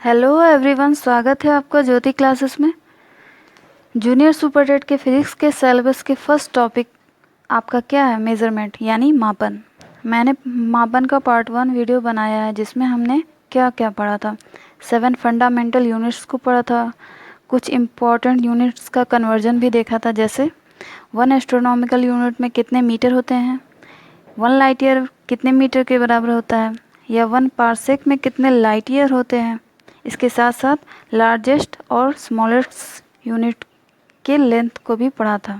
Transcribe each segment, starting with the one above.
Hello everyone, स्वागत है आपका ज्योति क्लासेस में। जूनियर सुपर टेट के फिजिक्स के सिलेबस के फर्स्ट टॉपिक आपका क्या है? मेज़रमेंट यानी मापन। मैंने मापन का पार्ट 1 वीडियो बनाया है जिसमें हमने क्या क्या पढ़ा था। 7 फंडामेंटल यूनिट्स को पढ़ा था, कुछ इम्पॉर्टेंट यूनिट्स का कन्वर्जन भी देखा था, जैसे 1 एस्ट्रोनॉमिकल यूनिट में कितने मीटर होते हैं, 1 लाइट ईयर कितने मीटर के बराबर होता है, या 1 पारसेक में कितने लाइट ईयर होते हैं। इसके साथ साथ लार्जेस्ट और स्मॉलेस्ट यूनिट के लेंथ को भी पढ़ा था,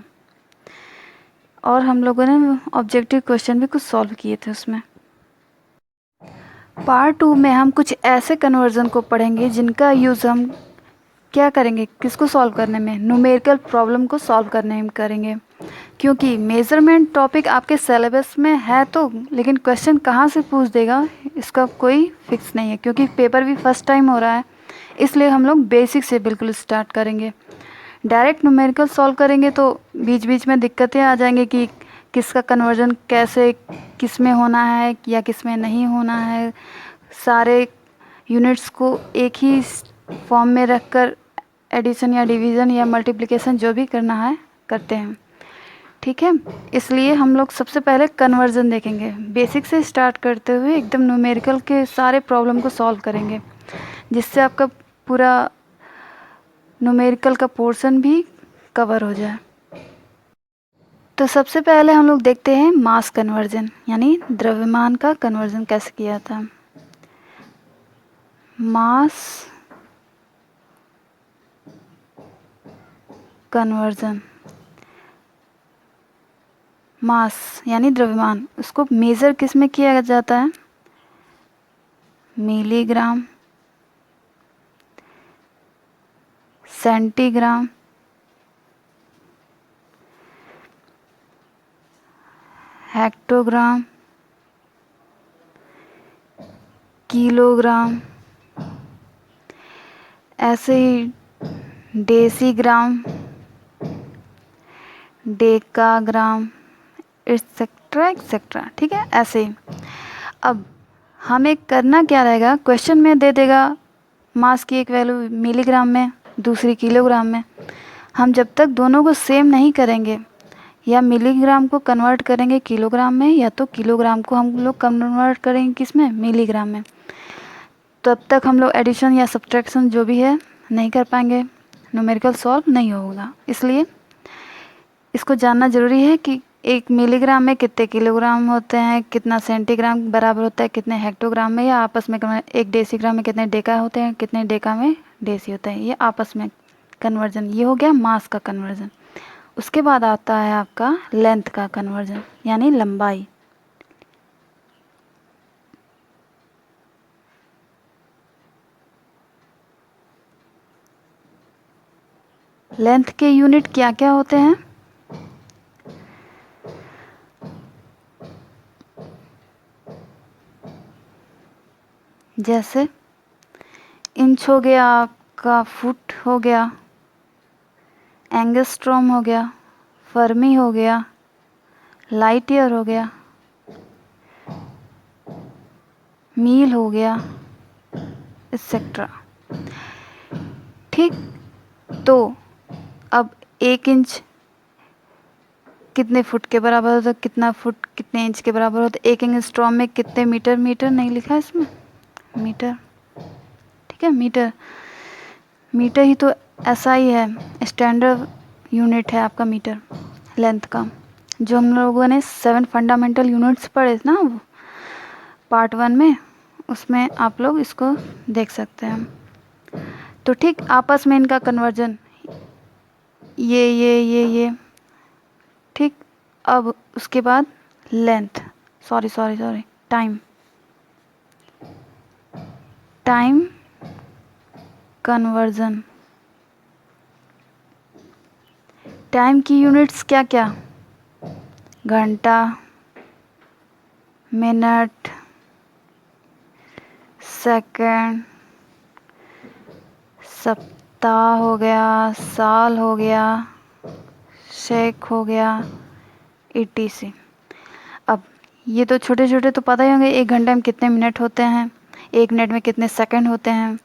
और हम लोगों ने ऑब्जेक्टिव क्वेश्चन भी कुछ सॉल्व किए थे उसमें। पार्ट 2 में हम कुछ ऐसे कन्वर्जन को पढ़ेंगे जिनका यूज़ हम क्या करेंगे, किसको सॉल्व करने में, न्यूमेरिकल प्रॉब्लम को सॉल्व करने में करेंगे। क्योंकि मेज़रमेंट टॉपिक आपके सिलेबस में है तो, लेकिन क्वेश्चन कहाँ से पूछ देगा इसका कोई फिक्स नहीं है, क्योंकि पेपर भी फर्स्ट टाइम हो रहा है। इसलिए हम लोग बेसिक से बिल्कुल स्टार्ट करेंगे। डायरेक्ट न्यूमेरिकल सॉल्व करेंगे तो बीच बीच में दिक्कतें आ जाएंगी कि किसका कन्वर्जन कैसे, किस में होना है या किस में नहीं होना है। सारे यूनिट्स को एक ही फॉर्म में रखकर एडिशन या डिवीज़न या मल्टीप्लिकेशन जो भी करना है करते हैं, ठीक है। इसलिए हम लोग सबसे पहले कन्वर्जन देखेंगे, बेसिक से स्टार्ट करते हुए एकदम न्यूमेरिकल के सारे प्रॉब्लम को सॉल्व करेंगे, जिससे आपका पूरा न्यूमेरिकल का पोर्शन भी कवर हो जाए। तो सबसे पहले हम लोग देखते हैं मास कन्वर्जन, यानी द्रव्यमान का कन्वर्जन कैसे किया था। मास कन्वर्जन, मास यानी द्रव्यमान, उसको मेज़र किस में किया जाता है? मिलीग्राम, सेंटीग्राम, हेक्टोग्राम, किलोग्राम, ऐसे ही डेसीग्राम, डेकाग्राम, एक्सेट्रा एक्सेट्रा, ठीक है, ऐसे ही। अब हमें करना क्या रहेगा, क्वेश्चन में दे देगा मास की एक वैल्यू मिलीग्राम में, दूसरी किलोग्राम में। हम जब तक दोनों को सेम नहीं करेंगे, या मिलीग्राम को कन्वर्ट करेंगे किलोग्राम में, या तो किलोग्राम को हम लोग कन्वर्ट करेंगे किस में, मिलीग्राम में, तब तक हम लोग एडिशन या सब्ट्रैक्शन जो भी है नहीं कर पाएंगे, न्यूमेरिकल सॉल्व नहीं होगा। इसलिए इसको जानना ज़रूरी है कि एक मिलीग्राम में कितने किलोग्राम होते हैं, कितना सेंटीग्राम बराबर होता है कितने हेक्टोग्राम में, या आपस में एक डेसीग्राम में कितने डेका होते हैं, कितने डेका में डेसी होता है, ये आपस में कन्वर्जन। ये हो गया मास का कन्वर्जन। उसके बाद आता है आपका लेंथ का कन्वर्जन, यानी लंबाई। लेंथ के यूनिट क्या क्या होते हैं? जैसे इंच हो गया, आपका फुट हो गया, एंगस्ट्रॉम हो गया, फर्मी हो गया, लाइट ईयर हो गया, मील हो गया, एक्सेट्रा, ठीक। तो अब 1 इंच कितने फुट के बराबर होता है, कितना फुट कितने इंच के बराबर होता है, 1 एंगस्ट्रॉम में कितने मीटर, मीटर नहीं लिखा है इसमें, मीटर, ठीक है, मीटर। मीटर ही तो ऐसा ही है, स्टैंडर्ड यूनिट है आपका मीटर लेंथ का, जो हम लोगों ने 7 फंडामेंटल यूनिट्स पढ़े ना पार्ट 1 में, उसमें आप लोग इसको देख सकते हैं। तो ठीक आपस में इनका कन्वर्जन ये, ठीक। अब उसके बाद length, sorry time conversion. Time की यूनिट्स क्या क्या? घंटा, मिनट, सेकंड, सप्ताह हो गया, साल हो गया, शेक हो गया, etc। अब ये तो छोटे छोटे तो पता ही होंगे, 1 घंटे में कितने मिनट होते हैं, 1 मिनट में कितने सेकंड होते हैं,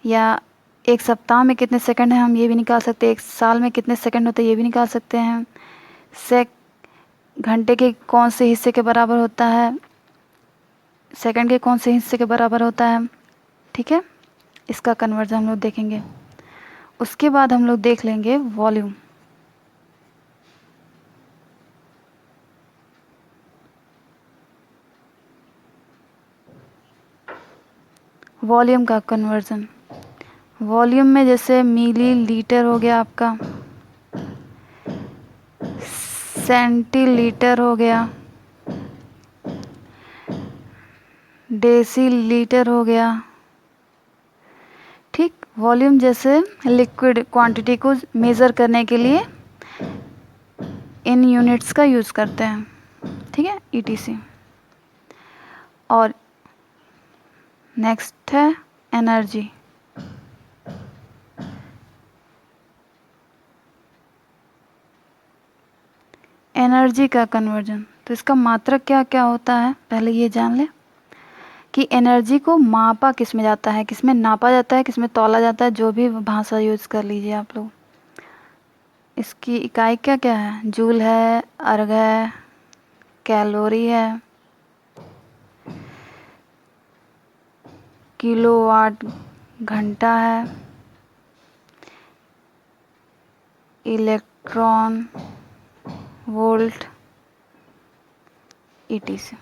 या एक सप्ताह में कितने सेकंड हैं हम ये भी निकाल सकते हैं, एक साल में कितने सेकंड होते हैं ये भी निकाल सकते हैं, घंटे के कौन से हिस्से के बराबर होता है, सेकंड के कौन से हिस्से के बराबर होता है। ठीक है, इसका कन्वर्जन हम लोग देखेंगे। उसके बाद हम लोग देख लेंगे वॉल्यूम। वॉल्यूम का कन्वर्जन, वॉल्यूम में जैसे मिली लीटर हो गया आपका, सेंटीलीटर हो गया, डेसीलीटर हो गया। ठीक, वॉल्यूम जैसे लिक्विड क्वांटिटी को मेज़र करने के लिए इन यूनिट्स का यूज़ करते हैं। ठीक है, ईटीसी। और नेक्स्ट है एनर्जी। एनर्जी का कन्वर्जन, तो इसका मात्रक क्या क्या होता है पहले ये जान ले कि एनर्जी को मापा किस में जाता है, किस में नापा जाता है, किस में तौला जाता है, जो भी भाषा यूज़ कर लीजिए आप लोग। इसकी इकाई क्या क्या है, जूल है, अर्ग है, कैलोरी है, किलोवाट घंटा है, इलेक्ट्रॉन वोल्ट, ईटीसी।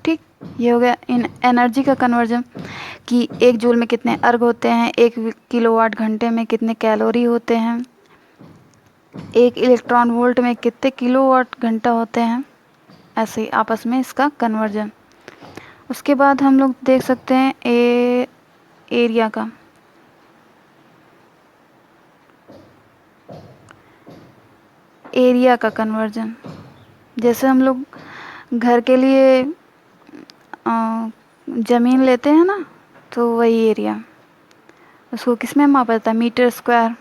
ठीक, ये हो गया इन एनर्जी का कन्वर्जन कि एक जूल में कितने अर्ग होते हैं, एक किलोवाट घंटे में कितने कैलोरी होते हैं, एक इलेक्ट्रॉन वोल्ट में कितने किलोवाट घंटा होते हैं, ऐसे ही आपस में इसका कन्वर्जन। उसके बाद हम लोग देख सकते हैं एरिया का। एरिया का कन्वर्जन, जैसे हम लोग घर के लिए ज़मीन लेते हैं ना, तो वही एरिया, उसको किस में मापा जाता है, मीटर स्क्वायर,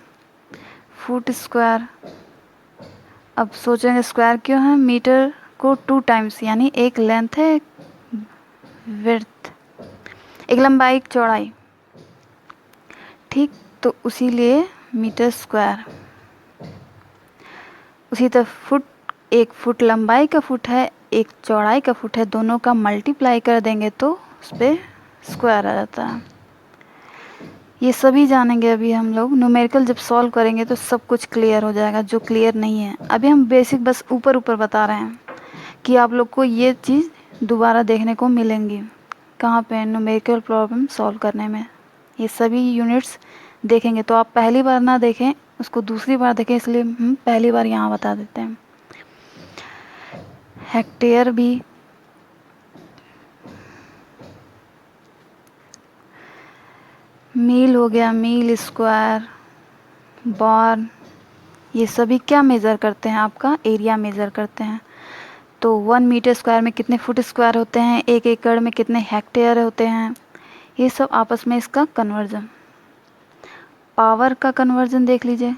फुट स्क्वायर। अब सोचेंगे स्क्वायर क्यों है, मीटर को 2 टाइम्स, यानी एक लेंथ है एक विड्थ, एक लंबाई एक चौड़ाई। ठीक, तो उसी लिए मीटर स्क्वायर। उसी तरह फुट, एक फुट लंबाई का फुट है, एक चौड़ाई का फुट है, दोनों का मल्टीप्लाई कर देंगे तो उस पर स्क्वायर आ जाता है। ये सभी जानेंगे अभी हम लोग। न्यूमेरिकल जब सॉल्व करेंगे तो सब कुछ क्लियर हो जाएगा जो क्लियर नहीं है। अभी हम बेसिक बस ऊपर ऊपर बता रहे हैं कि आप लोग को ये चीज़ दोबारा देखने को मिलेंगी कहाँ पे, न्यूमेरिकल प्रॉब्लम सॉल्व करने में। ये सभी यूनिट्स देखेंगे तो आप पहली बार ना देखें, उसको दूसरी बार देखें, इसलिए हम पहली बार यहाँ बता देते हैं। हेक्टेयर भी, मील हो गया, मील स्क्वायर, बार, ये सभी क्या मेज़र करते हैं, आपका एरिया मेज़र करते हैं। तो 1 मीटर स्क्वायर में कितने फुट स्क्वायर होते हैं, 1 एकड़ में कितने हेक्टेयर होते हैं, ये सब आपस में इसका कन्वर्जन। पावर का कन्वर्जन देख लीजिए।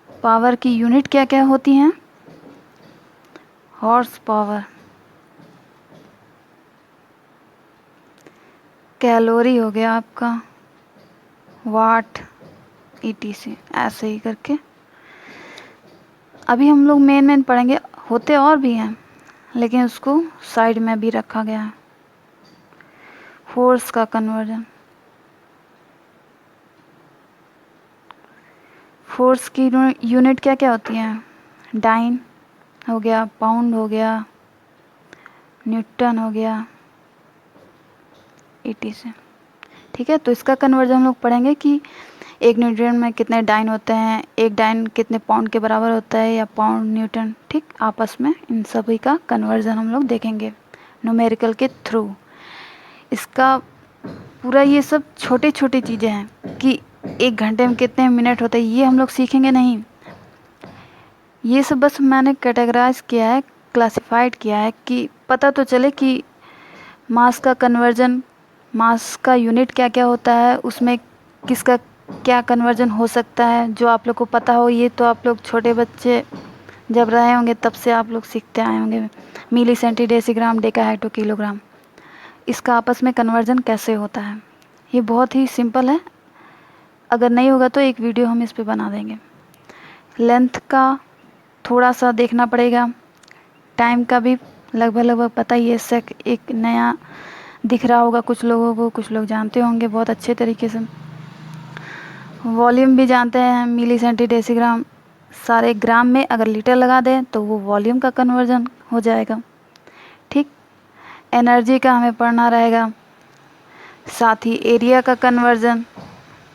पावर की यूनिट क्या क्या होती हैं, हॉर्स पावर, कैलोरी हो गया आपका, वाट, ईटीसी, ऐसे ही करके। अभी हम लोग मेन पढ़ेंगे, होते और भी हैं लेकिन उसको साइड में भी रखा गया है। फोर्स का कन्वर्जन, फोर्स की यूनिट क्या क्या होती हैं, डाइन हो गया, पाउंड हो गया, न्यूटन हो गया, ईटीसी। ठीक है, तो इसका कन्वर्जन हम लोग पढ़ेंगे कि एक न्यूटन में कितने डाइन होते हैं, एक डाइन कितने पाउंड के बराबर होता है, या पाउंड न्यूटन। ठीक, आपस में इन सभी का कन्वर्जन हम लोग देखेंगे न्यूमेरिकल के थ्रू। इसका पूरा ये सब छोटे छोटे चीज़ें हैं कि 1 घंटे में कितने मिनट होते हैं, ये हम लोग सीखेंगे नहीं। ये सब बस मैंने कैटेगराइज किया है, क्लासिफाइड किया है कि पता तो चले कि मास का कन्वर्जन, मास का यूनिट क्या क्या होता है, उसमें किसका क्या कन्वर्जन हो सकता है, जो आप लोग को पता हो। ये तो आप लोग छोटे बच्चे जब रहे होंगे तब से आप लोग सीखते आए होंगे मिली सेंटीडेसीग्राम, डेकाहेक्टो, किलोग्राम, इसका आपस में कन्वर्जन कैसे होता है। ये बहुत ही सिंपल है, अगर नहीं होगा तो एक वीडियो हम इस पे बना देंगे। लेंथ का थोड़ा सा देखना पड़ेगा, टाइम का भी लगभग पता ही है। सेक एक नया दिख रहा होगा कुछ लोगों को, कुछ लोग जानते होंगे बहुत अच्छे तरीके से। वॉल्यूम भी जानते हैं, मिली सेंटीडेसीग्राम, सारे ग्राम में अगर लीटर लगा दें तो वो वॉल्यूम का कन्वर्जन हो जाएगा। ठीक, एनर्जी का हमें पढ़ना रहेगा, साथ ही एरिया का कन्वर्जन,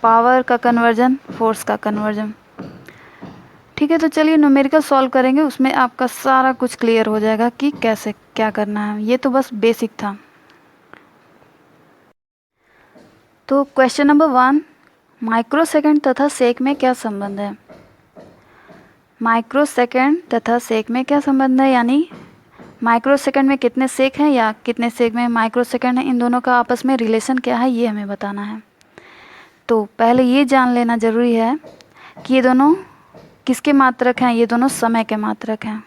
पावर का कन्वर्जन, फोर्स का कन्वर्जन। ठीक है, तो चलिए न्यूमेरिकल सॉल्व करेंगे, उसमें आपका सारा कुछ क्लियर हो जाएगा कि कैसे क्या करना है। ये तो बस बेसिक था। तो क्वेश्चन नंबर 1, माइक्रोसेकंड तथा सेक में क्या संबंध है। माइक्रोसेकंड तथा सेक में क्या संबंध है, यानी माइक्रोसेकंड में कितने सेक हैं या कितने सेक में माइक्रोसेकंड है, इन दोनों का आपस में रिलेशन क्या है, ये हमें बताना है। तो पहले ये जान लेना ज़रूरी है कि ये दोनों किसके मात्रक हैं। ये दोनों समय के मात्रक हैं,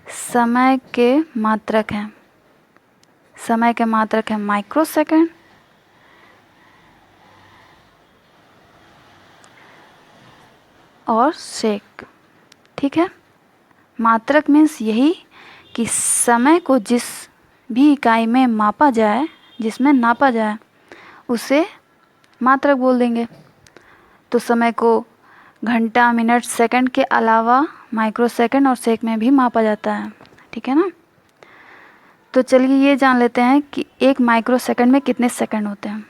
समय के मात्रक हैं। समय के मात्रक है माइक्रोसेकंड और सेक। ठीक है, मात्रक मीन्स यही कि समय को जिस भी इकाई में मापा जाए, जिसमें नापा जाए, उसे मात्रक बोल देंगे। तो समय को घंटा, मिनट, सेकंड के अलावा माइक्रोसेकंड और सेक में भी मापा जाता है। ठीक है ना। तो चलिए ये जान लेते हैं कि एक माइक्रोसेकंड में कितने सेकंड होते हैं।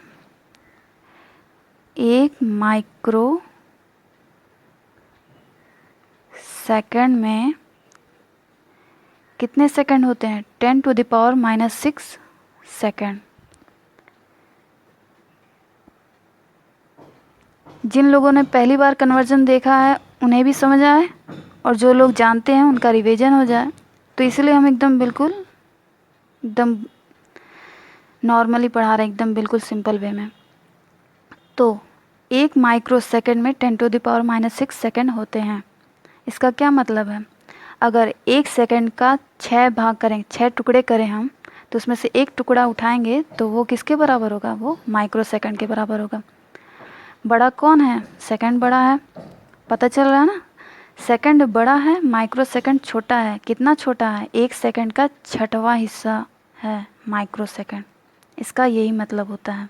एक माइक्रो सेकंड में कितने सेकंड होते हैं, 10⁻⁻6 सेकंड। जिन लोगों ने पहली बार कन्वर्जन देखा है उन्हें भी समझ आए, और जो लोग जानते हैं उनका रिवीजन हो जाए। तो इसलिए हम एकदम नॉर्मली पढ़ा रहे हैं, एकदम बिल्कुल सिंपल वे में। तो एक माइक्रो सेकंड में 10⁻⁻6 सेकंड होते हैं। इसका क्या मतलब है, अगर एक सेकंड का 6 भाग करें, 6 टुकड़े करें हम, तो उसमें से एक टुकड़ा उठाएंगे तो वो किसके बराबर होगा, वो माइक्रो सेकंड के बराबर होगा। बड़ा कौन है, सेकंड बड़ा है, पता चल रहा है ना। सेकंड बड़ा है, माइक्रो सेकंड छोटा है। कितना छोटा है, एक सेकंड का 6वां हिस्सा है माइक्रो सेकंड। इसका यही मतलब होता है।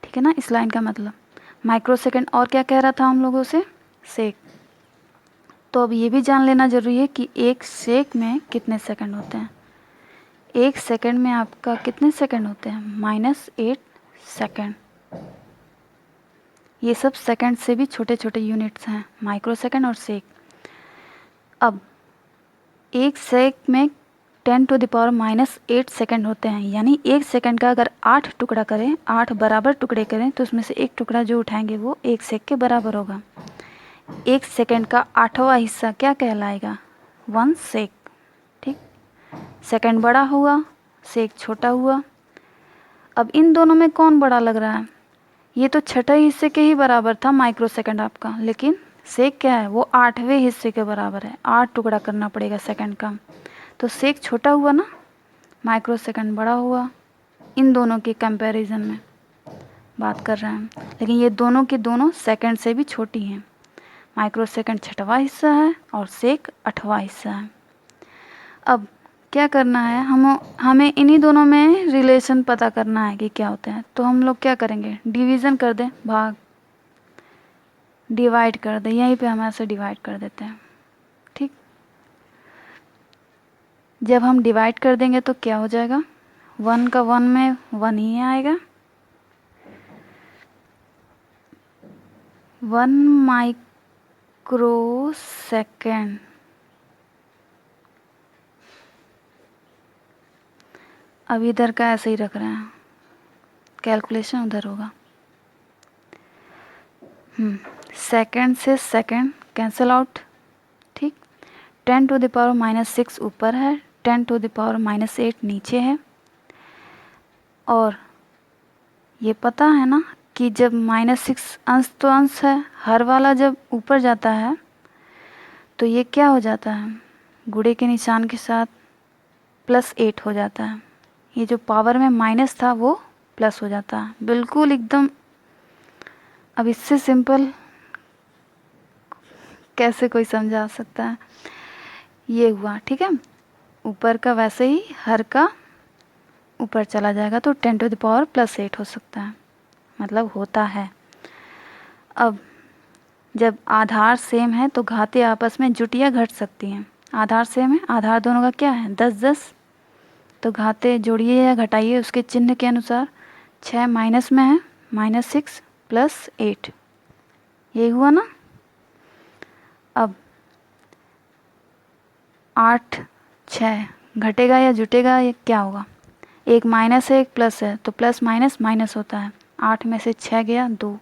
ठीक है ना, इस लाइन का मतलब माइक्रो सेकंड। और क्या कह रहा था हम लोगों से, सेक। तो अब ये भी जान लेना ज़रूरी है कि एक सेक में कितने सेकंड होते हैं। एक सेकंड में आपका कितने सेकंड होते हैं, -8 सेकंड। ये सब सेकंड से भी छोटे छोटे यूनिट्स हैं, माइक्रो सेकंड और सेक। अब एक सेक में 10⁻⁻8 सेकंड होते हैं, यानी एक सेकंड का अगर 8 टुकड़ा करें, 8 बराबर टुकड़े करें, तो उसमें से एक टुकड़ा जो उठाएंगे वो एक सेक के बराबर होगा। एक सेकंड का 8वां हिस्सा क्या कहलाएगा, 1 सेक। ठीक, सेकंड बड़ा हुआ, सेक छोटा हुआ। अब इन दोनों में कौन बड़ा लग रहा है, ये तो छठे हिस्से के ही बराबर था माइक्रो सेकंड आपका, लेकिन सेक क्या है, वो 8वें हिस्से के बराबर है। 8 टुकड़ा करना पड़ेगा सेकंड का, तो सेक छोटा हुआ ना, माइक्रो सेकंड बड़ा हुआ। इन दोनों के कंपैरिजन में बात कर रहे हैं, लेकिन ये दोनों के दोनों सेकंड से भी छोटी हैं। माइक्रो सेकंड 6वां हिस्सा है और सेक 8वां हिस्सा है। अब क्या करना है, हमें इन्हीं दोनों में रिलेशन पता करना है कि क्या होते हैं। तो हम लोग क्या करेंगे, डिवीज़न कर दें, भाग, डिवाइड कर दें। यहीं पे हम ऐसे डिवाइड कर देते हैं। ठीक, जब हम डिवाइड कर देंगे तो क्या हो जाएगा, 1 का 1 में 1 ही आएगा। 1 माइक्रो सेकेंड, अब इधर का ऐसे ही रख रहे हैं, कैलकुलेशन उधर होगा। सेकंड से सेकंड कैंसिल आउट। ठीक, 10⁻⁻6 ऊपर है, 10⁻⁻8 नीचे है। और ये पता है ना कि जब -6 अंश तो अंश है, हर वाला जब ऊपर जाता है तो ये क्या हो जाता है, गुणे के निशान के साथ +8 हो जाता है। ये जो पावर में माइनस था वो प्लस हो जाता है, बिल्कुल एकदम। अब इससे सिंपल कैसे कोई समझा सकता है। ये हुआ, ठीक है। ऊपर का वैसे ही हर का ऊपर चला जाएगा तो 10⁻⁸ हो सकता है, मतलब होता है। अब जब आधार सेम है तो घातें आपस में जुट या घट सकती हैं। आधार सेम है, आधार दोनों का क्या है 10 तो घातें जोड़िए या घटाइए उसके चिन्ह के अनुसार। 6 माइनस में है, -6 + 8, यही हुआ ना। अब 8 6 घटेगा या जुटेगा, ये क्या होगा, एक माइनस है एक प्लस है तो प्लस माइनस माइनस होता है। 8 में से 6 गया 2,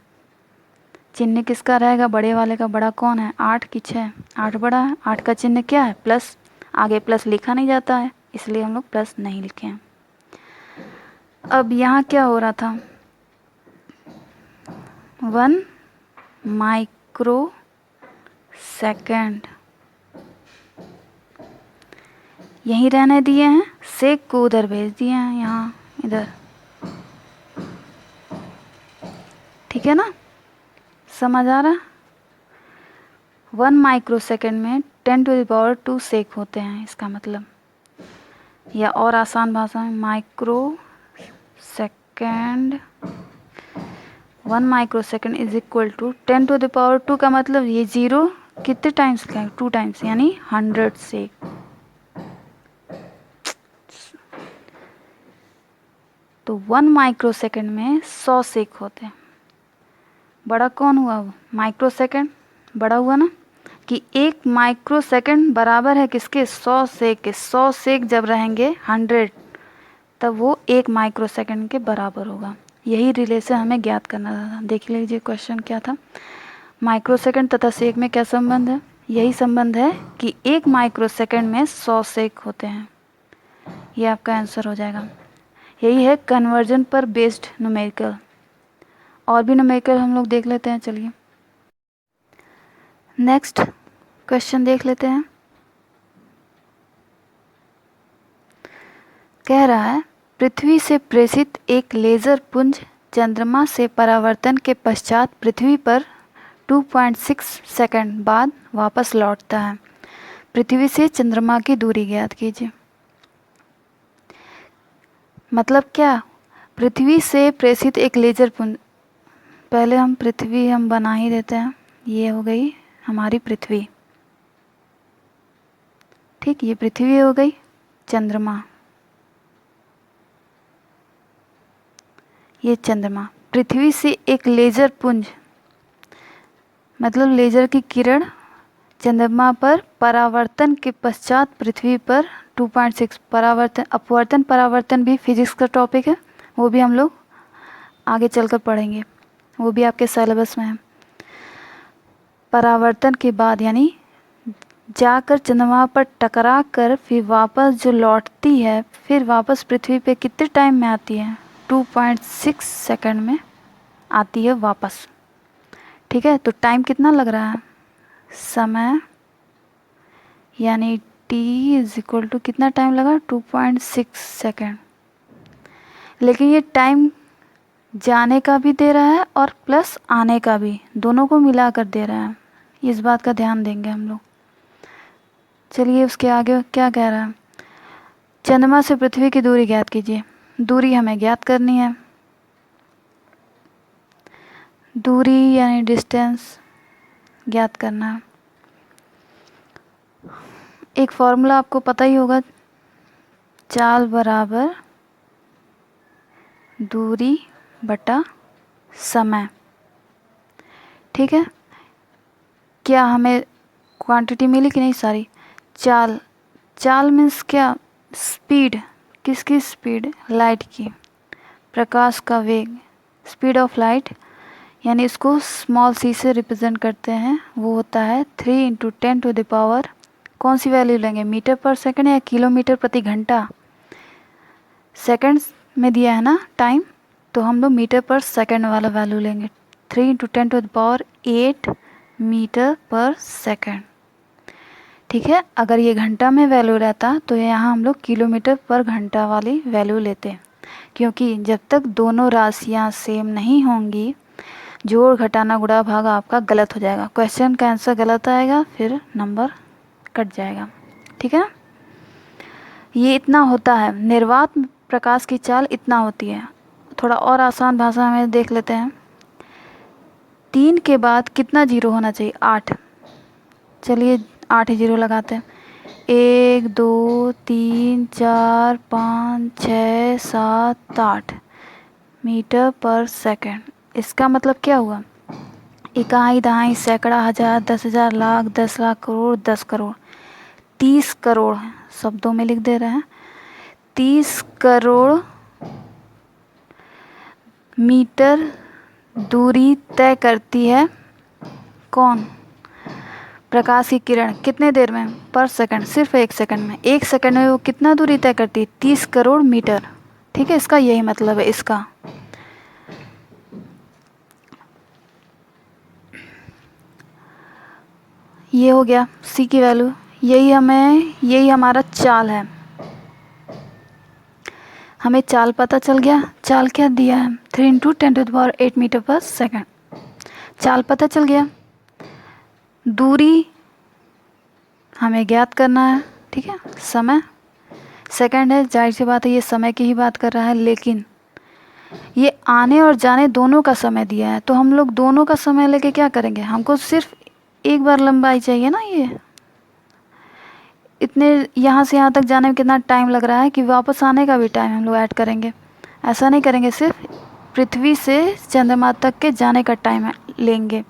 चिन्ह किसका रहेगा, बड़े वाले का। बड़ा कौन है, 8 कि 6, 8 बड़ा है। 8 का चिन्ह क्या है, प्लस। आगे प्लस लिखा नहीं जाता है इसलिए हम लोग प्लस नहीं लिखे हैं। अब यहाँ क्या हो रहा था, 1 माइक्रो सेकेंड यहीं रहने दिए हैं, सेक को उधर भेज दिए हैं, यहाँ इधर, ठीक है ना, समझ आ रहा। 1 माइक्रो सेकेंड में 10⁻² सेक होते हैं, इसका मतलब। या और आसान भाषा में microsecond, 1 microsecond is equal to 10⁻² का मतलब ये 0 कितने टाइम्स का है, 2 टाइम्स, यानी 100 सेक। तो 1 माइक्रो सेकेंड में 100 सेक होते हैं। बड़ा कौन हुआ, माइक्रो सेकेंड बड़ा हुआ ना, कि 1 माइक्रो सेकेंड बराबर है किसके, 100 सेक के। 100 सेक जब रहेंगे 100 तब वो 1 माइक्रो सेकेंड के बराबर होगा। यही रिलेशन हमें ज्ञात करना था। देख लीजिए क्वेश्चन क्या था, माइक्रो सेकेंड तथा सेक में क्या संबंध है। यही संबंध है कि 1 माइक्रो सेकेंड में 100 सेक होते हैं। ये आपका आंसर हो जाएगा। यही है कन्वर्जन पर बेस्ड न्यूमेरिकल। और भी न्यूमेरिकल हम लोग देख लेते हैं, चलिए नेक्स्ट क्वेश्चन देख लेते हैं। कह रहा है पृथ्वी से प्रेषित एक लेज़र पुंज चंद्रमा से परावर्तन के पश्चात पृथ्वी पर 2.6 सेकंड बाद वापस लौटता है। पृथ्वी से चंद्रमा की दूरी ज्ञात कीजिए। मतलब क्या, पृथ्वी से प्रेषित एक लेज़र पुंज, पहले हम पृथ्वी हम बना ही देते हैं। ये हो गई हमारी पृथ्वी, ठीक, ये पृथ्वी हो गई, चंद्रमा, ये चंद्रमा। पृथ्वी से एक लेज़र पुंज मतलब लेज़र की किरण चंद्रमा पर परावर्तन के पश्चात पृथ्वी पर 2.6 परावर्तन, अपवर्तन परावर्तन भी फिजिक्स का टॉपिक है, वो भी हम लोग आगे चलकर पढ़ेंगे, वो भी आपके सिलेबस में है। परावर्तन के बाद यानी जाकर चंद्रमा पर टकरा कर फिर वापस जो लौटती है, फिर वापस पृथ्वी पे कितने टाइम में आती है, 2.6 सेकंड में आती है वापस, ठीक है। तो टाइम कितना लग रहा है, समय यानी t इज इक्वल टू कितना टाइम लगा, 2.6 सेकंड। लेकिन ये टाइम जाने का भी दे रहा है और प्लस आने का भी, दोनों को मिला कर दे रहा है। इस बात का ध्यान देंगे हम लोग। चलिए उसके आगे क्या कह रहा है, चंद्रमा से पृथ्वी की दूरी ज्ञात कीजिए। दूरी हमें ज्ञात करनी है, दूरी यानी डिस्टेंस ज्ञात करना है। एक फॉर्मूला आपको पता ही होगा, चाल बराबर दूरी बटा समय, ठीक है। क्या हमें क्वांटिटी मिली कि नहीं सारी, चाल, चाल मीन्स क्या, स्पीड, किसकी स्पीड, लाइट की, प्रकाश का वेग, स्पीड ऑफ लाइट, यानी इसको स्मॉल सी से रिप्रेजेंट करते हैं, वो होता है 3 × 10⁻, कौन सी वैल्यू लेंगे, मीटर पर सेकंड या किलोमीटर प्रति घंटा। सेकंड्स में दिया है ना टाइम, तो हम लोग मीटर पर सेकंड वाला वैल्यू लेंगे, 3 × 10⁸ मीटर पर सेकंड, ठीक है। अगर ये घंटा में वैल्यू रहता तो यहाँ हम लोग किलोमीटर पर घंटा वाली वैल्यू लेते, क्योंकि जब तक दोनों राशियाँ सेम नहीं होंगी जोड़ घटाना गुणा भाग आपका गलत हो जाएगा, क्वेश्चन का आंसर गलत आएगा, फिर नंबर कट जाएगा। ठीक है ना। ये इतना होता है, निर्वात प्रकाश की चाल इतना होती है। थोड़ा और आसान भाषा में देख लेते हैं। 3 के बाद कितना जीरो होना चाहिए? 8। चलिए 8 जीरो लगाते हैं। 1 2 3 4 5 6 7 8 मीटर पर सेकंड। इसका मतलब क्या हुआ? इकाई, दहाई, सैकड़ा, हजार, 10,000, लाख, 10 लाख, करोड़, 10 करोड़, 30 करोड़ शब्दों में लिख दे रहे हैं। 30 करोड़ मीटर दूरी तय करती है कौन? प्रकाश की किरण। कितने देर में? पर सेकंड, सिर्फ 1 सेकंड में। 1 सेकंड में वो कितना दूरी तय करती है? 30 करोड़ मीटर। ठीक है, इसका यही मतलब है इसका। ये हो गया सी की वैल्यू। यही हमारा चाल है। हमें चाल पता चल गया। चाल क्या दिया है? 3 × 10⁸ मीटर पर सेकंड। चाल पता चल गया। दूरी हमें ज्ञात करना है। ठीक है, समय सेकंड है, जाहिर सी बात है ये समय की ही बात कर रहा है, लेकिन ये आने और जाने दोनों का समय दिया है, तो हम लोग दोनों का समय लेके क्या करेंगे? हमको सिर्फ एक बार लंबाई चाहिए ना। ये इतने यहाँ से यहाँ तक जाने में कितना टाइम लग रहा है कि वापस आने का भी टाइम हम लोग ऐड करेंगे। ऐसा नहीं करेंगे, सिर्फ पृथ्वी से चंद्रमा तक के जाने का टाइम लेंगे।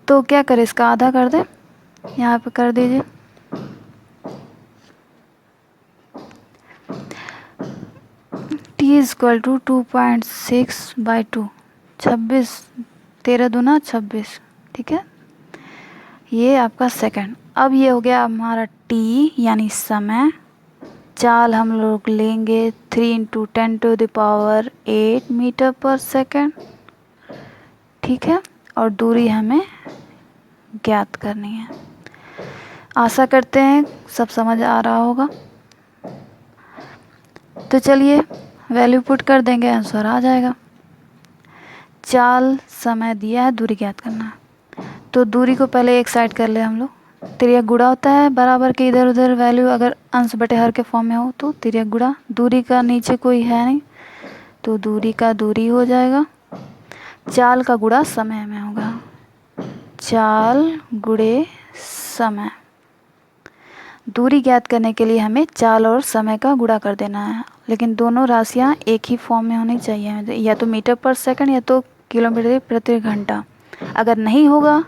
तो क्या करें, इसका आधा कर दें, यहाँ पे कर दीजिए। t = 2.6/2, 26, 13 दूना 26। ठीक है, ये आपका सेकंड। अब ये हो गया हमारा t यानी समय। चाल हम लोग लेंगे 3 × 10⁸ मीटर पर सेकंड। ठीक है, और दूरी हमें ज्ञात करनी है। आशा करते हैं सब समझ आ रहा होगा। तो चलिए वैल्यू पुट कर देंगे, आंसर आ जाएगा। चाल समय दिया है, दूरी ज्ञात करना है। तो दूरी को पहले एक साइड कर ले हम लोग। तिर्यक गुणा होता है बराबर के इधर उधर वैल्यू अगर अंश बटे हर के फॉर्म में हो तो तिर्यक गुणा। दूरी का नीचे कोई है नहीं तो दूरी का दूरी हो जाएगा। चाल का गुणा समय में होगा। चाल गुणे समय। दूरी ज्ञात करने के लिए हमें चाल और समय का गुणा कर देना है, लेकिन दोनों राशियाँ एक ही फॉर्म में होनी चाहिए, या तो मीटर पर सेकंड या तो किलोमीटर प्रति घंटा। अगर नहीं होगा,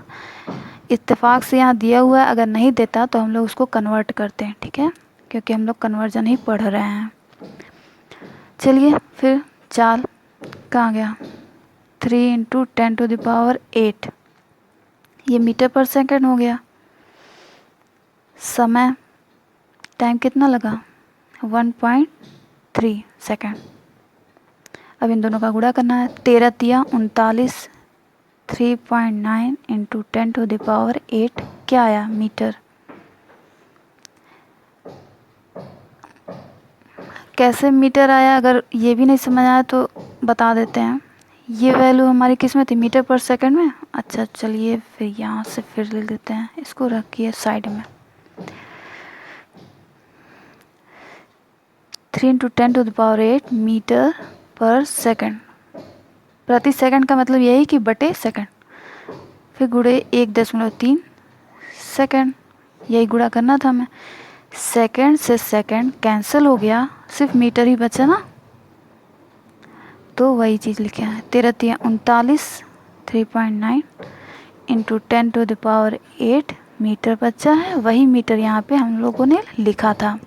इत्तेफाक से यहाँ दिया हुआ है, अगर नहीं देता तो हम लोग उसको कन्वर्ट करते हैं। ठीक है, क्योंकि हम लोग कन्वर्जन ही पढ़ रहे हैं। चलिए फिर चाल कहाँ गया? 3 × 10⁸ ये मीटर पर सेकंड हो गया। समय टाइम कितना लगा? 1.3 सेकंड। अब इन दोनों का गुणा करना है। 13 × 39, 3.9 × 10⁸ क्या आया? मीटर। कैसे मीटर आया? अगर ये भी नहीं समझ आया तो बता देते हैं। ये वैल्यू हमारी किस में थी? मीटर पर सेकंड में। अच्छा चलिए फिर यहाँ से फिर लिख देते हैं, इसको रखिए साइड में। 3 × 10⁸ मीटर पर सेकंड। प्रति सेकंड का मतलब यही कि बटे सेकंड, फिर गुणे 1.3 सेकंड। यही गुणा करना था हमें। सेकंड से सेकंड कैंसिल हो गया, सिर्फ मीटर ही बचा ना, तो वही चीज़ लिखे हैं। 13 × 39, 3.9 × 10⁸ मीटर बचा है। वही मीटर यहाँ पे हम लोगों ने लिखा था।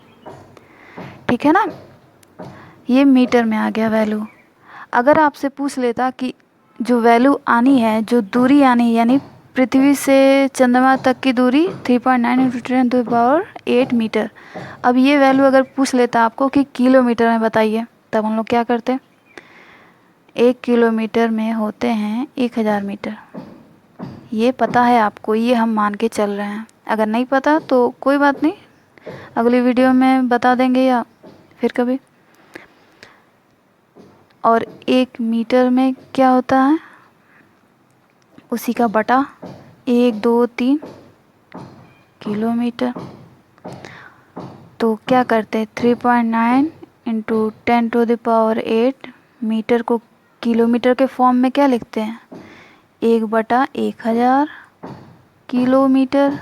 ठीक है ना, ये मीटर में आ गया वैल्यू। अगर आपसे पूछ लेता कि जो वैल्यू आनी है, जो दूरी आनी है, यानी पृथ्वी से चंद्रमा तक की दूरी 3.9 × 10⁸ मीटर। अब ये वैल्यू अगर पूछ लेता आपको कि किलोमीटर में बताइए, तब हम लोग क्या करते? 1 किलोमीटर में होते हैं 1000 मीटर। ये पता है आपको, ये हम मान के चल रहे हैं। अगर नहीं पता तो कोई बात नहीं, अगली वीडियो में बता देंगे या फिर कभी। और 1 मीटर में क्या होता है, उसी का बटा 1 2 3 किलोमीटर। तो क्या करते हैं, 3.9 इंटू 10⁸ मीटर को किलोमीटर के फॉर्म में क्या लिखते हैं, 1/1000 किलोमीटर।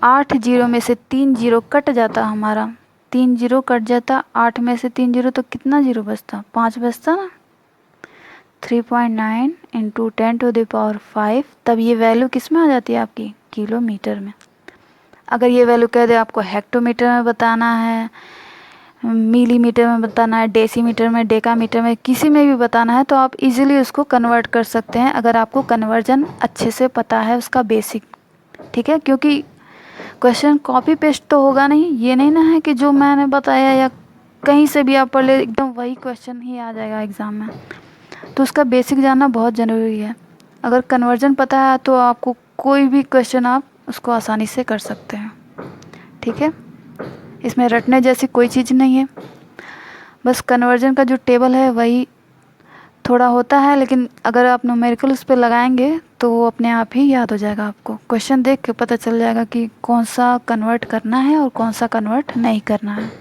8 जीरो में से 3 जीरो कट जाता हमारा, 3 जीरो कट जाता, 8 में से 3 जीरो तो कितना जीरो बचता, 5 बचता ना। 3.9 इंटू 10⁵, तब ये वैल्यू किस में आ जाती है आपकी, किलोमीटर में। अगर ये वैल्यू कह दे आपको हेक्टोमीटर में बताना है, मिलीमीटर में बताना है, डेसीमीटर में, डेकामीटर में, किसी में भी बताना है, तो आप इजीली उसको कन्वर्ट कर सकते हैं अगर आपको कन्वर्जन अच्छे से पता है उसका बेसिक। ठीक है, क्योंकि क्वेश्चन कॉपी पेस्ट तो होगा नहीं, ये नहीं ना है कि जो मैंने बताया या कहीं से भी आप पढ़ ले एकदम वही क्वेश्चन ही आ जाएगा एग्ज़ाम में। तो उसका बेसिक जानना बहुत ज़रूरी है। अगर कन्वर्जन पता है तो आपको कोई भी क्वेश्चन आप उसको आसानी से कर सकते हैं। ठीक है, इसमें रटने जैसी कोई चीज़ नहीं है, बस कन्वर्जन का जो टेबल है वही थोड़ा होता है, लेकिन अगर आप न्यूमेरिकल उस पर लगाएंगे तो वो अपने आप ही याद हो जाएगा। आपको क्वेश्चन देख के पता चल जाएगा कि कौन सा कन्वर्ट करना है और कौन सा कन्वर्ट नहीं करना है।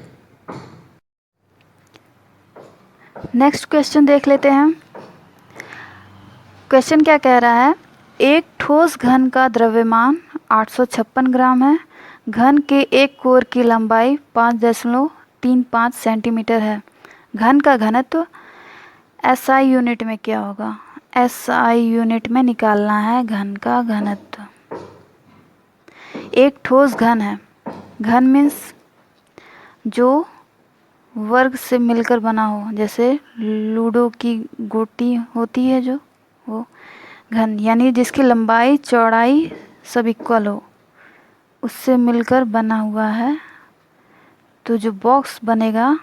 नेक्स्ट क्वेश्चन देख लेते हैं। क्वेश्चन क्या कह रहा है, एक ठोस घन का द्रव्यमान 856 ग्राम है, घन के एक कोर की लंबाई 5.35 सेंटीमीटर है, घन का घनत्व SI यूनिट में क्या होगा। SI यूनिट में निकालना है घन का घनत्व। एक ठोस घन है, घन मीन्स जो वर्ग से मिलकर बना हो, जैसे लूडो की गोटी होती है जो, वो घन, यानी जिसकी लंबाई चौड़ाई सब इक्वल हो, उससे मिलकर बना हुआ है। तो जो बॉक्स बनेगा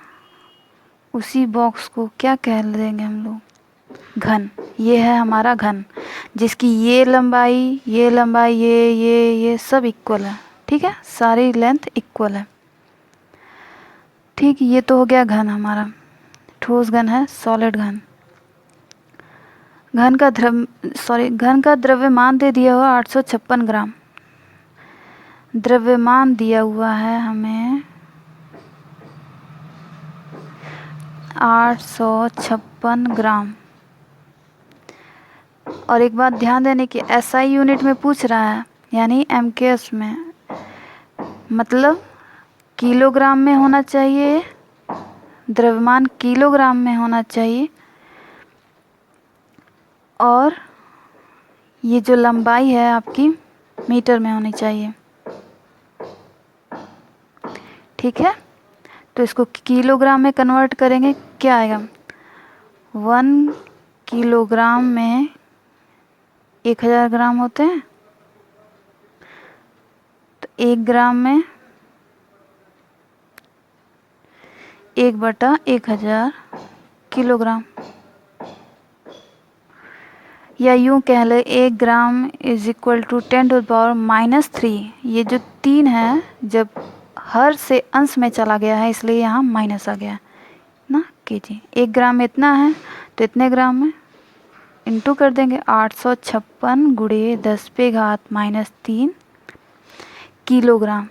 उसी बॉक्स को क्या कह देंगे हम लोग, घन। ये है हमारा घन, जिसकी ये लंबाई, ये लंबाई, ये सब इक्वल है। ठीक है, सारी लेंथ इक्वल है। ठीक, ये तो हो गया घन हमारा, ठोस घन है, सॉलिड घन। घन का द्रव्यमान दे दिया हुआ 856 ग्राम। द्रव्यमान दिया हुआ है हमें 856 ग्राम। और एक बात ध्यान देने की, SI यूनिट में पूछ रहा है, यानी MKS में, मतलब किलोग्राम में होना चाहिए, द्रव्यमान किलोग्राम में होना चाहिए, और ये जो लंबाई है आपकी मीटर में होनी चाहिए। ठीक है, तो इसको किलोग्राम में कन्वर्ट करेंगे, क्या आएगा, 1 किलोग्राम में 1000 ग्राम होते हैं, तो 1 ग्राम में 1/1000 किलोग्राम। या यूँ कह ले, 1 ग्राम इज इक्वल टू 10⁻³ ये जो 3 है, जब हर से अंश में चला गया है इसलिए यहाँ माइनस आ गया ना, केजी। 1 ग्राम में इतना है तो इतने ग्राम में इंटू कर देंगे, 856 गुणे 10⁻³ किलोग्राम।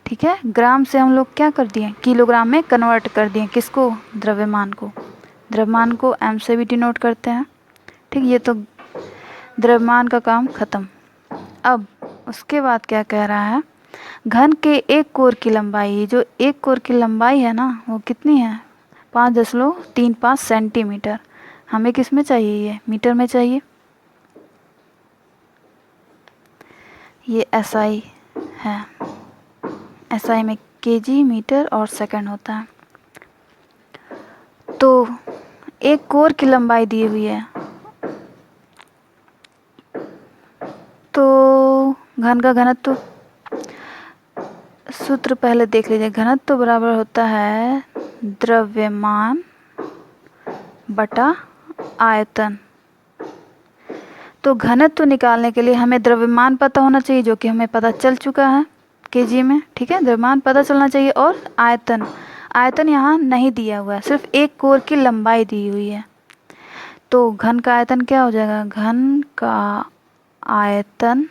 ठीक है, ग्राम से हम लोग क्या कर दिए, किलोग्राम में कन्वर्ट कर दिए, किसको, द्रव्यमान को। द्रव्यमान को M से भी डिनोट करते हैं। ठीक, ये तो द्रव्यमान का काम खत्म। अब उसके बाद क्या कह रहा है, घन के एक कोर की लंबाई, जो एक कोर की लंबाई है ना वो कितनी है, 5.35 सेंटीमीटर। हमें किस में चाहिए, ये मीटर में चाहिए। ये SI है, SI में केजी, मीटर और सेकंड होता है। तो एक कोर की लंबाई दी हुई है, तो घन का घनत्व, सूत्र पहले देख लीजिए, घनत्व बराबर होता है द्रव्यमान बटा आयतन। तो घनत्व निकालने के लिए हमें द्रव्यमान पता होना चाहिए, जो कि हमें पता चल चुका है केजी में। ठीक है, द्रव्यमान पता चलना चाहिए। और आयतन, आयतन यहाँ नहीं दिया हुआ है, सिर्फ एक कोर की लंबाई दी हुई है। तो घन का आयतन क्या हो जाएगा? घन का आयतन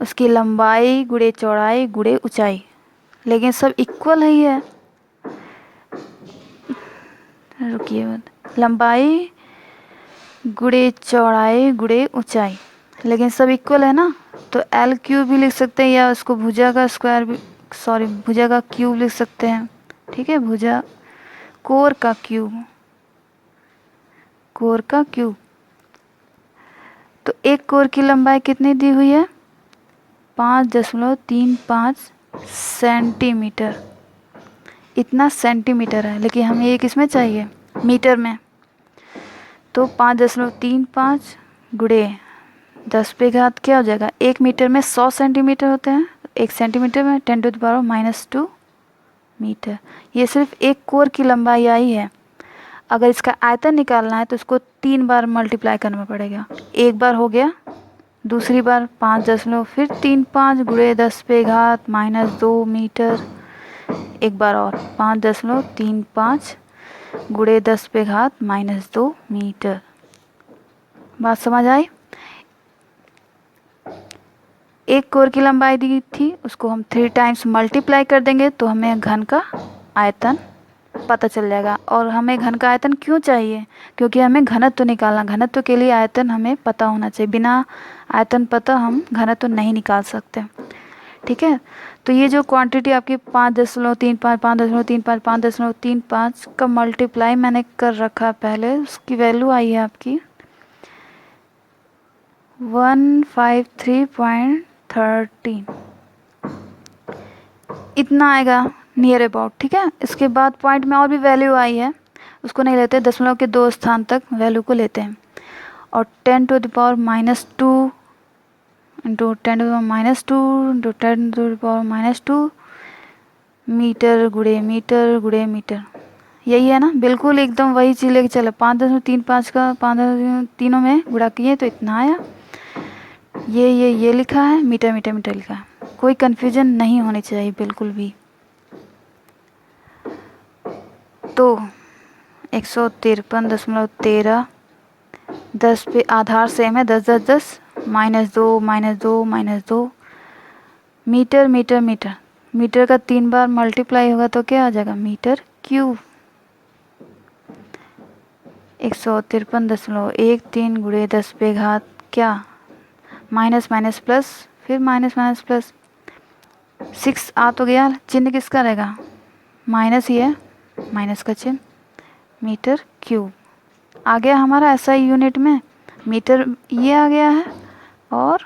उसकी लंबाई गुणे चौड़ाई गुणे ऊंचाई, लेकिन सब इक्वल ही है। रुकिए, लंबाई गुणे चौड़ाई गुणे ऊंचाई, लेकिन सब इक्वल है ना। तो एल क्यूब भी लिख सकते हैं, या उसको भुजा का स्क्वायर भी, सॉरी भुजा का क्यूब लिख सकते हैं। ठीक है, भुजा कोर का क्यूब, कोर का क्यूब। तो एक कोर की लंबाई कितनी दी हुई है? 5.35 सेंटीमीटर। इतना सेंटीमीटर है, लेकिन हमें ये किस में चाहिए? मीटर में। तो 5.35 गुणे 10 पे घात क्या हो जाएगा? 1 मीटर में 100 सेंटीमीटर होते हैं, 1 सेंटीमीटर में 10⁻⁻2 मीटर। ये सिर्फ एक कोर की लंबाई आई है। अगर इसका आयतन निकालना है तो इसको 3 बार मल्टीप्लाई करना पड़ेगा। एक बार हो गया, दूसरी बार 5.35 गुणे 10 पे घात -2 मीटर। एक बार और 5.35 गुणे 10 पे घात -2 मीटर। बात समझ आई? एक कोर की लंबाई दी थी, उसको हम 3 टाइम्स मल्टीप्लाई कर देंगे तो हमें घन का आयतन पता चल जाएगा। और हमें घन का आयतन क्यों चाहिए? क्योंकि हमें घनत्व निकालना, घनत्व के लिए आयतन हमें पता होना चाहिए। बिना आयतन पता हम घनत्व नहीं निकाल सकते। ठीक है, तो ये जो क्वांटिटी आपकी 5.35 5.35 5.35 का मल्टीप्लाई मैंने कर रखा पहले, उसकी वैल्यू आई है आपकी 153.13, इतना आएगा नियर अबाउट। ठीक है, इसके बाद पॉइंट में और भी वैल्यू आई है, उसको नहीं लेते, दशमलव के 2 स्थान तक वैल्यू को लेते हैं। और 10⁻² इंटू 10⁻² इंटू 10⁻² मीटर गुणे मीटर गुणे मीटर, यही है ना? बिल्कुल एकदम वही चीज़ लेके चले। 5.35 का 5 तीनों में गुणा किए तो इतना आया। ये लिखा है, मीटर मीटर मीटर लिखा है, कोई कन्फ्यूजन नहीं होनी चाहिए बिल्कुल भी। तो 153.13, 10 पे आधार सेम है, 10 10 10 -2 -2 -2 मीटर मीटर मीटर। मीटर का 3 बार मल्टीप्लाई होगा तो क्या आ जाएगा? Metre cube. 153.13 गुणे 10 पे घात क्या? माइनस माइनस प्लस, फिर माइनस माइनस प्लस, 6 आ तो गया, चिन्ह किसका रहेगा? माइनस ही है, माइनस का चिन्ह, मीटर क्यूब आ गया हमारा SI यूनिट में। मीटर ये आ गया है, और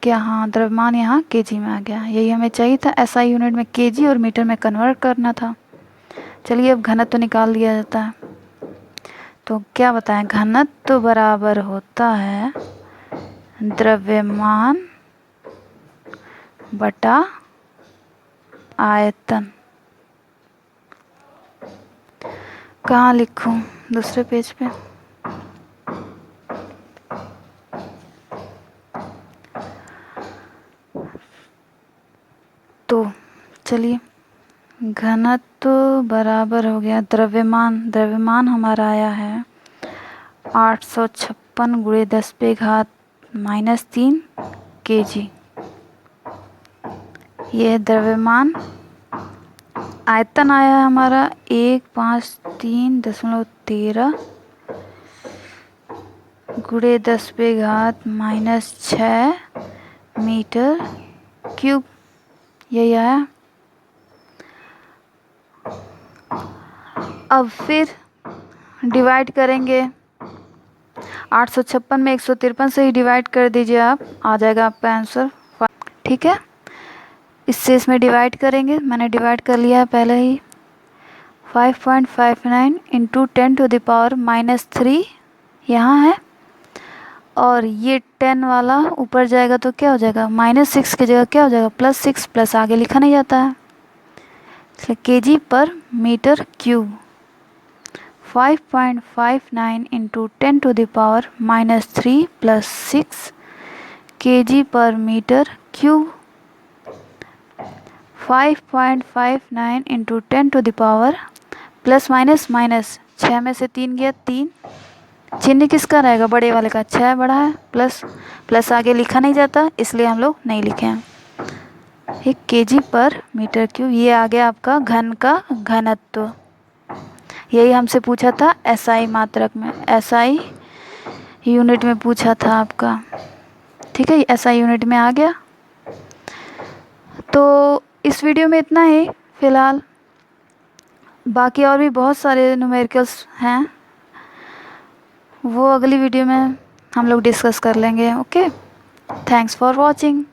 क्या? हाँ, द्रव्यमान यहाँ केजी में आ गया। यही हमें चाहिए था, SI यूनिट में केजी और मीटर में कन्वर्ट करना था। चलिए अब घनत्व तो निकाल दिया जाता है। तो क्या बताएं? घनत्व तो बराबर होता है द्रव्यमान बटा आयतन। कहाँ लिखूं? दूसरे पेज पे। तो चलिए, घनत्व बराबर हो गया द्रव्यमान। द्रव्यमान हमारा आया है 856 गुणे 10 पे घात -3 kg। ये द्रव्यमान। आयतन आया है हमारा 153.13 गुणे 10 पे घात -6 मीटर क्यूब, यही आया। अब फिर डिवाइड करेंगे, 856 में 153 से ही डिवाइड कर दीजिए आप, आ जाएगा आपका आंसर। ठीक है, इससे इसमें डिवाइड करेंगे, मैंने डिवाइड कर लिया है पहले ही। 5.59 इंटू 10⁻³ यहाँ है, और ये 10 वाला ऊपर जाएगा तो क्या हो जाएगा? -6 की जगह क्या हो जाएगा? +6, प्लस आगे लिखा नहीं जाता है, इसलिए kg पर metre cube. 5.59 into 10⁻³ plus 6 kg/m³। 5.59 into 10⁻, plus minus minus, 6 में से 3 गया 3, चिन्ह किसका रहेगा, बड़े वाले का, 6 बड़ा है, प्लस प्लस आगे लिखा नहीं जाता इसलिए हम लोग नहीं लिखे हैं। एक kg/m³, ये आ गया आपका घन का घनत्व। यही हमसे पूछा था SI मात्रक में, SI यूनिट में पूछा था आपका। ठीक है, SI यूनिट में आ गया। तो इस वीडियो में इतना ही फ़िलहाल, बाकी और भी बहुत सारे न्यूमेरिकल्स हैं, वो अगली वीडियो में हम लोग डिस्कस कर लेंगे। Okay, thanks for watching.